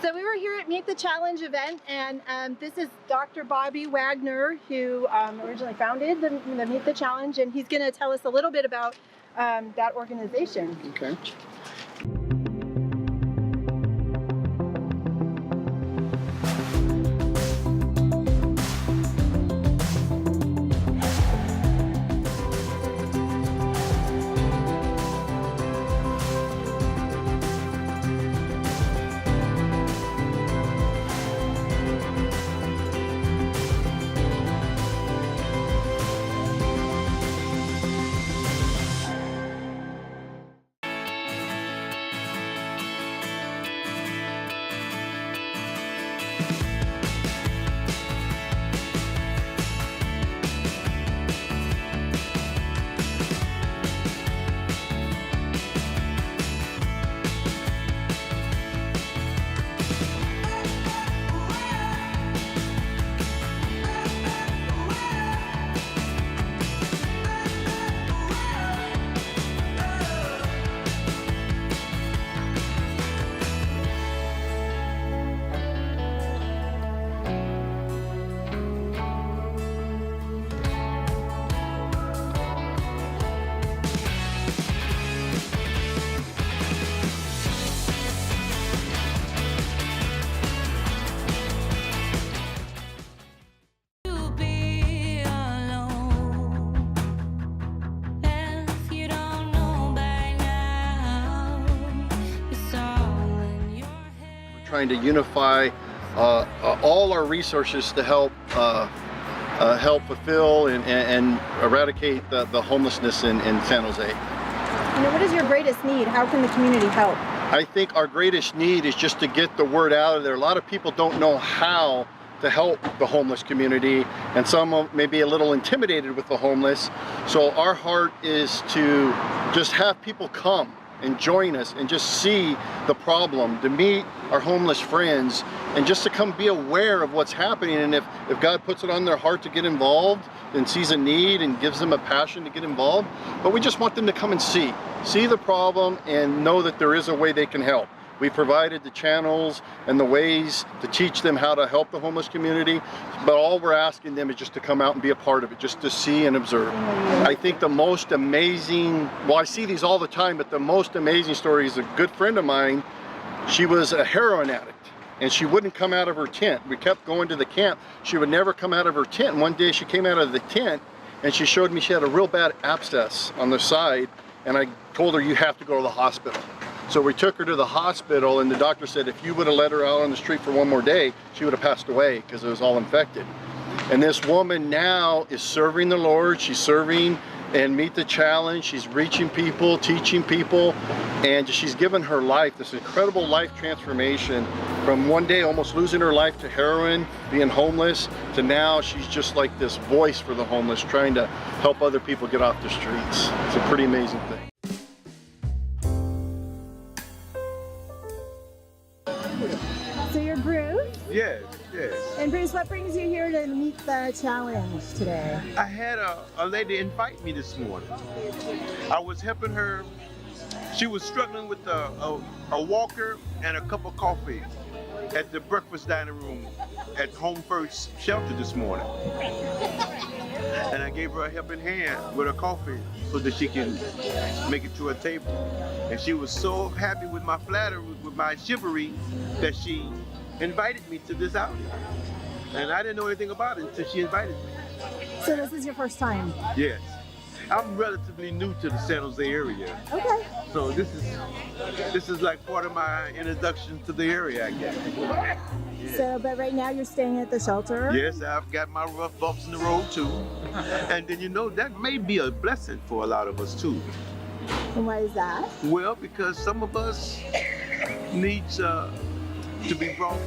So we were here at Meet the Challenge event, and this is Dr. Bobby Wagner, who originally founded the Meet the Challenge, and he's going to tell us a little bit about that organization. Okay. Trying to unify all our resources to help fulfill and eradicate the homelessness in San Jose. What is your greatest need? How can the community help? I think our greatest need is just to get the word out there. A lot of people don't know how to help the homeless community, and some may be a little intimidated with the homeless. So our heart is to just have people come and join us and just see the problem, to meet our homeless friends, and just to come be aware of what's happening. And if God puts it on their heart to get involved and sees a need and gives them a passion to get involved, but we just want them to come and see the problem and know that there is a way they can help. We provided the channels and the ways to teach them how to help the homeless community, but all we're asking them is just to come out and be a part of it, just to see and observe. I think the most amazing, well, I see these all the time, but the most amazing story is a good friend of mine. She was a heroin addict, and she wouldn't come out of her tent. We kept going to the camp. She would never come out of her tent. One day she came out of the tent, and she showed me she had a real bad abscess on the side, and I told her, you have to go to the hospital. So we took her to the hospital, and the doctor said if you would have let her out on the street for one more day, she would have passed away because it was all infected. And this woman now is serving the Lord. She's serving and Meet the Challenge. She's reaching people, teaching people, and she's given her life this incredible life transformation from one day almost losing her life to heroin, being homeless, to now she's just like this voice for the homeless, trying to help other people get off the streets. It's a pretty amazing thing. So you're Bruce? Yes. And Bruce, what brings you here to Meet the Challenge today? I had a lady invite me this morning. I was helping her. She was struggling with a walker and a cup of coffee at the breakfast dining room at Home First Shelter this morning. And I gave her a helping hand with her coffee so that she can make it to her table. And she was so happy with my flattery, with my chivalry, that she invited me to this outing. And I didn't know anything about it until she invited me. So this is your first time? Yes. I'm relatively new to the San Jose area. Okay. So this is like part of my introduction to the area, I guess. Yeah. So, but right now you're staying at the shelter? Yes, I've got my rough bumps in the road too. And then that may be a blessing for a lot of us too. And why is that? Well, because some of us need to be brought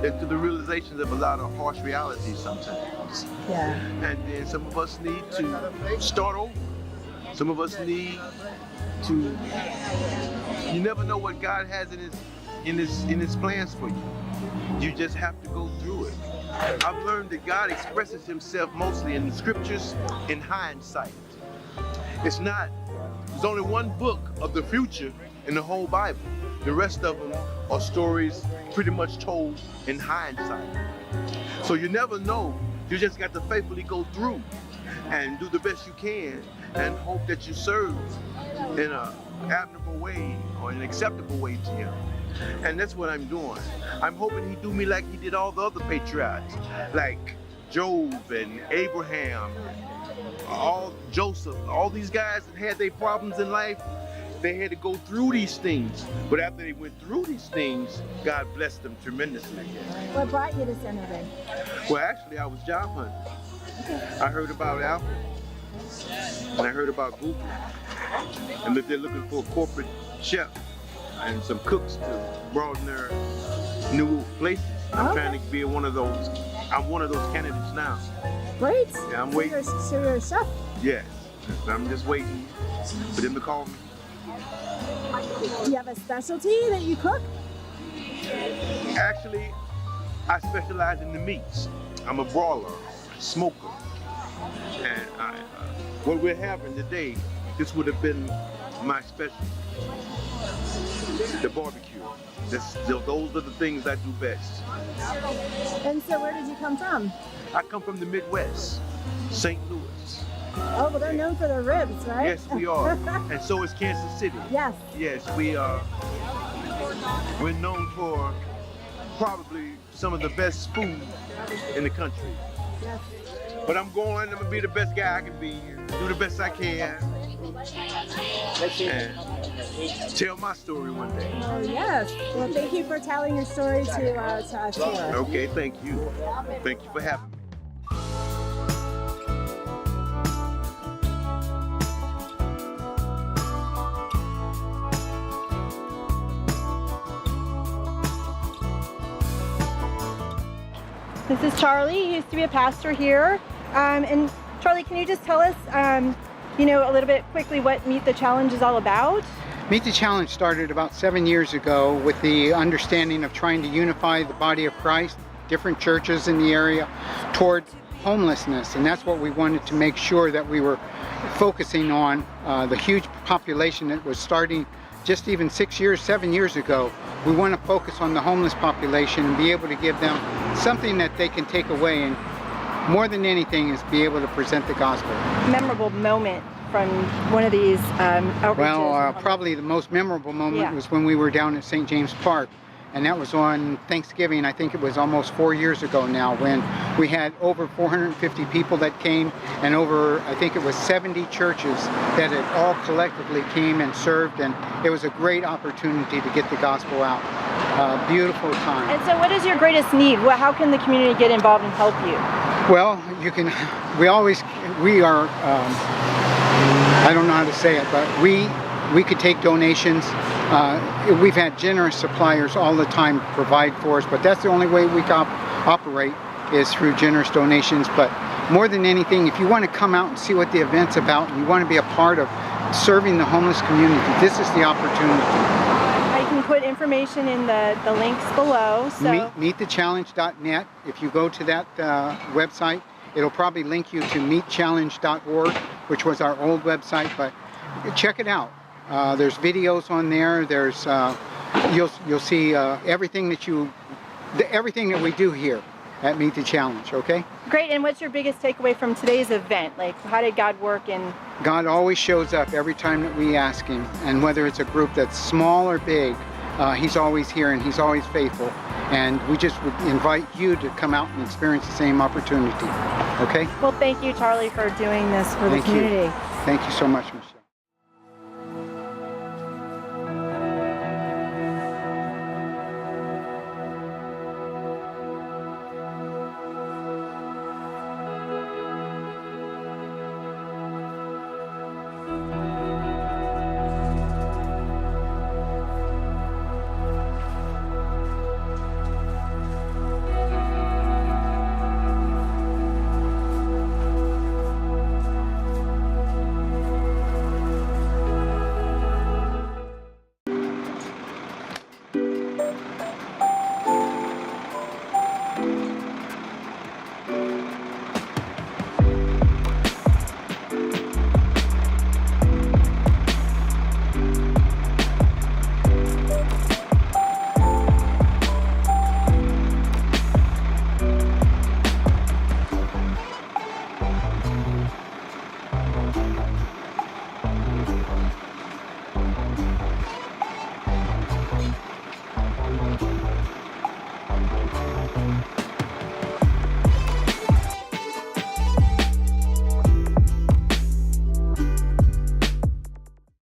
into the realizations of a lot of harsh realities sometimes. Yeah. And then some of us need to start over. Some of us need to, you never know what God has in his plans for you. You just have to go through it. I've learned that God expresses himself mostly in the scriptures in hindsight. There's only one book of the future in the whole Bible. The rest of them are stories pretty much told in hindsight. So you never know. You just got to faithfully go through and do the best you can and hope that you serve in an admirable way or an acceptable way to him. And that's what I'm doing. I'm hoping he do me like he did all the other patriots, like Job and Abraham, Joseph, all these guys that had their problems in life. They had to go through these things, but after they went through these things, God blessed them tremendously. What brought you to Center Bay? Well, actually, I was job hunting. I heard about Alfred, and I heard about Google, and that they're looking for a corporate chef and some cooks to broaden their new places. I'm trying to be one of those. I'm one of those candidates now. Great. Yeah, I'm waiting. So you're a chef? Yes, I'm just waiting for them to call me. Do you have a specialty that you cook? Actually, I specialize in the meats. I'm a broiler, smoker. And what we're having today, this would have been my specialty. The barbecue. Those are the things I do best. And so where did you come from? I come from the Midwest, St. Louis. Oh, well, they're known for their ribs, right? Yes, we are. And so is Kansas City. Yes. Yes, we are. We're known for probably some of the best food in the country. Yes. But I'm going to be the best guy I can be, do the best I can, and tell my story one day. Oh, yes. Well, thank you for telling your story to us here. Okay, thank you. Thank you for having me. This is Charlie. He used to be a pastor here. And Charlie, can you just tell us, a little bit quickly what Meet the Challenge is all about? Meet the Challenge started about 7 years ago with the understanding of trying to unify the body of Christ, different churches in the area, toward homelessness. And that's what we wanted to make sure that we were focusing on, the huge population that was starting just even 7 years ago. We want to focus on the homeless population and be able to give them something that they can take away, and more than anything is be able to present the gospel. Memorable moment from one of these outreaches? Well, probably the most memorable moment was when we were down at St. James Park, and that was on Thanksgiving. I think it was almost 4 years ago now, when we had over 450 people that came, and over, I think it was 70 churches that had all collectively came and served, and it was a great opportunity to get the gospel out. Beautiful time. And so what is your greatest need? How can the community get involved and help you? Well, we are, I don't know how to say it, but we could take donations. We've had generous suppliers all the time provide for us, but that's the only way we can operate is through generous donations. But more than anything, if you want to come out and see what the event's about and you want to be a part of serving the homeless community, this is the opportunity. I can put information in the links below. So Meetthechallenge.net. If you go to that website, it'll probably link you to meetchallenge.org, which was our old website, but check it out. There's videos on there. There's you'll see everything that we do here at Meet the Challenge. Okay. Great. And what's your biggest takeaway from today's event? Like, how did God work in? God always shows up every time that we ask Him, and whether it's a group that's small or big, He's always here and He's always faithful. And we just would invite you to come out and experience the same opportunity. Okay? Well, thank you, Charlie, for doing this for the community. Thank you so much, Michelle. you.